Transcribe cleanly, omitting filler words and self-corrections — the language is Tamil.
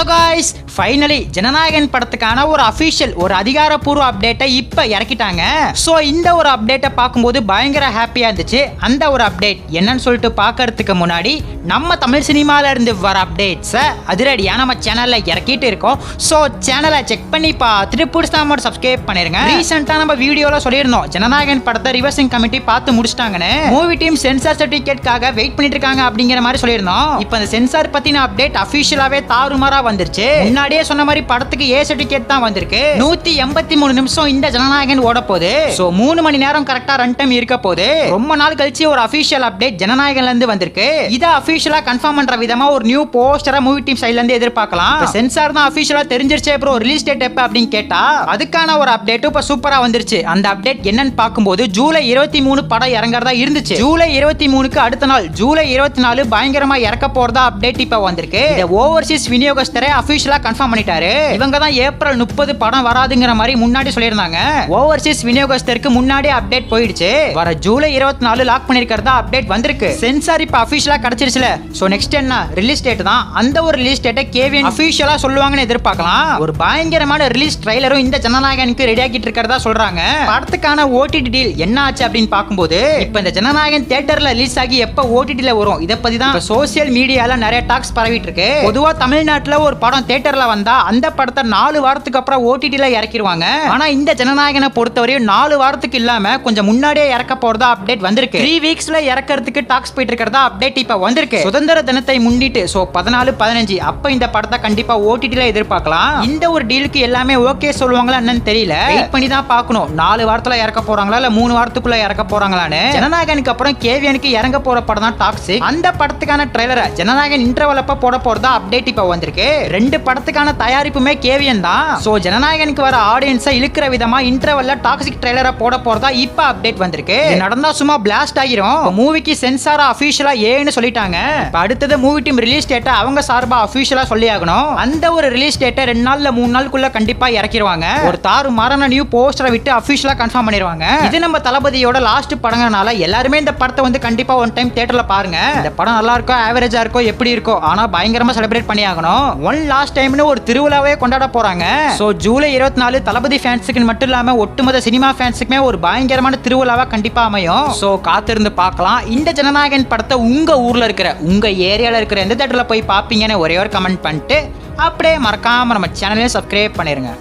ஹலோ காய்ஸ், ஃபைனலி ஜனநாயகன் படத்துக்கான ஒரு அஃபிஷியல் ஒரு அதிகாரப்பூர்வ அப்டேட்டை இப்போ இறக்கிட்டாங்க. ஸோ இந்த ஒரு அப்டேட்டை பார்க்கும்போது பயங்கர ஹாப்பியாக இருந்துச்சு. அந்த ஒரு அப்டேட் என்னன்னு சொல்லிட்டு பார்க்கறதுக்கு முன்னாடி நம்ம தமிழ் சினிமால இருந்து வர அப்டேட்ஸை அதிரடியாக நம்ம சேனலில் இறக்கிட்டு இருக்கோம். ஸோ சேனலை செக் பண்ணி பார்த்துட்டு பிடிச்சாம சப்ஸ்கிரைப் பண்ணிருங்க. ரீசெண்டாக நம்ம வீடியோவில் சொல்லியிருந்தோம் ஜனநாயகன் படத்தை ரிவர்சிங் கமிட்டி பார்த்து முடிச்சிட்டாங்கன்னு. மூவி டீம் சென்சார் சர்டிஃபிகேட்காக வெயிட் பண்ணிட்டு இருக்காங்க அப்படிங்கிற மாதிரி சொல்லியிருந்தோம். இப்போ அந்த சென்சார் பத்தின அப்டேட் அஃபிஷியலாவே தாறுமாறா வந்துருச்சு. முன்னாடியே சொன்ன மாதிரி படத்துக்கு ஏ சர்டிஃபிகேட் தான் வந்திருக்கு. 183 நிமிஷம் இந்த ஜனநாயகன் ஓட போகுது. சோ 3 மணி நேரம் கரெக்டா ரன் டைம் இருக்க போகுது. ரொம்ப நாள் கழிச்சு ஒரு அபிஷியல் அப்டேட் ஜனநாயகன்ல இருந்து வந்திருக்கு. இத அபிஷியலா கன்ஃபார்ம் பண்ற விதமா ஒரு நியூ போஸ்டரை மூவி டீம் சைடுல இருந்து எதிர்பார்க்கலாம். சென்சார் தான் அபிஷியலா தெரிஞ்சிருச்சே ப்ரோ, ரிலீஸ் டேட் எப்ப அப்படின்னு கேட்டா அதுக்கான ஒரு அப்டேட் இப்ப சூப்பரா வந்துருச்சு. அந்த அப்டேட் என்னன்னு பார்க்கும்போது ஜூலை 23 படம் இறங்கறதா இருந்துச்சு. ஜூலை 23க்கு அடுத்த நாள் ஜூலை 24 பயங்கரமா இறக்க போறதா அப்டேட் இப்ப வந்திருக்கு. இத ஓவர்சீஸ் விநியோகஸ்தரே அபிஷியலா கன்ஃபார்ம் பண்ணிட்டாரு. இவங்க தான் ஏப்ரல் 30 படம் வராதுங்கிற மாதிரி முன்னாடி சொல்லியிருந்தாங்க. ஓவர்சீஸ் விநியோகஸ்தருக்கு முன்னாடி அப்டேட் போயிடுச்சு. வர ஜூலை 24 லாக் பண்ணிருக்கிறதா அப்டேட் வந்திருக்கு. சென்சார் இப்ப அபிஷியலா கிடைச்சிருச்சுல. சோ நெக்ஸ்ட் என்ன ரிலீஸ் டேட் தான். அந்த ஒரு ரிலீஸ் டேட்டை கேவிஎன் அபிஷியலா சொல்லுவாங்கன்னு எதிர்பார்க்கலாம். ஒரு பயங்கரமான ரிலீஸ் ட்ரைலரும் இந்த ஜனநாயகனுக்கு ரெடி ஆகிட்டு இருக்கிறதா சொல்றாங்க. படத்துக்கான ஓடிடி டீல் என்ன ஆச்சு அப்படின்னு பார்க்கும்போது இப்ப இந்த ஜனநாயகன் தியேட்டர்ல ரிலீஸ் ஆகி எப்ப ஓடிடில வரும் இத பத்தி தான் சோசியல் மீடியால நிறைய டாக்ஸ் பரவிட்டு இருக்கு. பொதுவா தமிழ்நாட்டுல ஒரு படம் தியேட்டர்ல வந்தா அந்த படத்தை 4 வாரத்துக்கு அப்புறம் ஓடிடில இறக்கிடுவாங்க. ஆனா இந்த ஜனநாயகனை பொறுத்தவரையும் 4 வாரத்துக்கு இல்லாம கொஞ்சம் முன்னாடியே இறக்க போறதா அப்டேட் வந்திருக்கு. 3 வீக்ஸ்ல இறக்கிறதுக்கு டாக்ஸ் போயிட்டு இருக்கிறதா அப்டேட் இப்ப வந்திருக்கு. சுதந்திர தினத்தை முன்னிட்டு சோ 14-15 அப்ப இந்த படத்தை கண்டிப்பா ஓடிடில எதிர்பார்க்கலாம். இந்த ஒரு டீலுக்கு எல்லாமே ஓகே சொல்லுவாங்களா என்னன்னு தெரியல. வெயிட் பண்ணி தான் பார்க்கணும். 4 வாரத்துல இறக்க போறாங்களா இல்ல 3 வாரத்துக்குள்ள இறக்க போறாங்களான்னு. ஜனநாயகனுக்கு அப்புறம் கேவியனுக்கு இறங்க போற படம் தான் டாக்ஸிக். அந்த படத்துக்கான ட்ரைலரை ஜனநாயகன் இன்டர்வல் அப்ப போட போறதா அப்டேட் இப்ப வந்திருக்கு. 2 படத்துக்கான தயாரிப்புமே கேவியன் தான். சோ ஜனநாயகனுக்கு வர ஆடியன்ஸை இழுக்கிற விதமா இன்டர்வல்ல டாக்ஸிக் ட்ரைலரை போட போறதா இப்ப அப்டேட் வந்திருக்கு. நடந்தா சும்மா பிளாஸ்ட் ஆகிரும். மூவிக்கு சென்சாரா அபிஷியலா ஏன்னு சொல்லிட்டாங்க. அடுத்தது மூவி டீம் ரிலீஸ் டேட்டை அவங்க சார்பா அபிஷியலா சொல்லி ஆகணும். அந்த ஒரு ரிலீஸ் டேட்டை 2 நாள்ல 3 நாளுக்குள்ள கண்டிப்பா இறக்கிடுவாங்க. ஒரு தாறுமாறான நியூ போஸ்டரை விட்டு அபிஷியலா கன்ஃபார்ம் பண்ணிடுவாங்க. இது நம்ம தளபதியோட லாஸ்ட் படங்கனால எல்லாருமே இந்த படத்தை வந்து கண்டிப்பா ஒன் டைம் தியேட்டர்ல பாருங்க. இந்த படம் நல்லா இருக்கோ ஆவரேஜா இருக்கோ எப்படி இருக்கோ ஆனா பயங்கரமா செலிப்ரேட் பண்ணி ஆகணும். ஒன் லாஸ்ட் டைம்னு ஒரு திருவிழாவே கொண்டாட போறாங்க. சோ ஜூலை 24 தளபதி ஃபேன்ஸுக்கு மட்டும் இல்லாம ஒட்டுமொத்த சினிமா ஃபேன்ஸுக்குமே ஒரு பயங்கரமான திருவிழாவா கண்டிப்பா அமையும். சோ காத்திருந்து பார்க்கலாம். இந்த ஜனநாயகன் படத்தை உங்க ஊர்ல இருக்கிற உங்க ஏரியால இருக்கிற எந்த தியேட்டர்ல போய் பாப்பீங்கன்னு ஒரே ஒரு கமெண்ட் பண்ணிட்டு அப்படியே மறக்காம நம்ம சேனலையும் சப்ஸ்கிரைப் பண்ணிருங்க.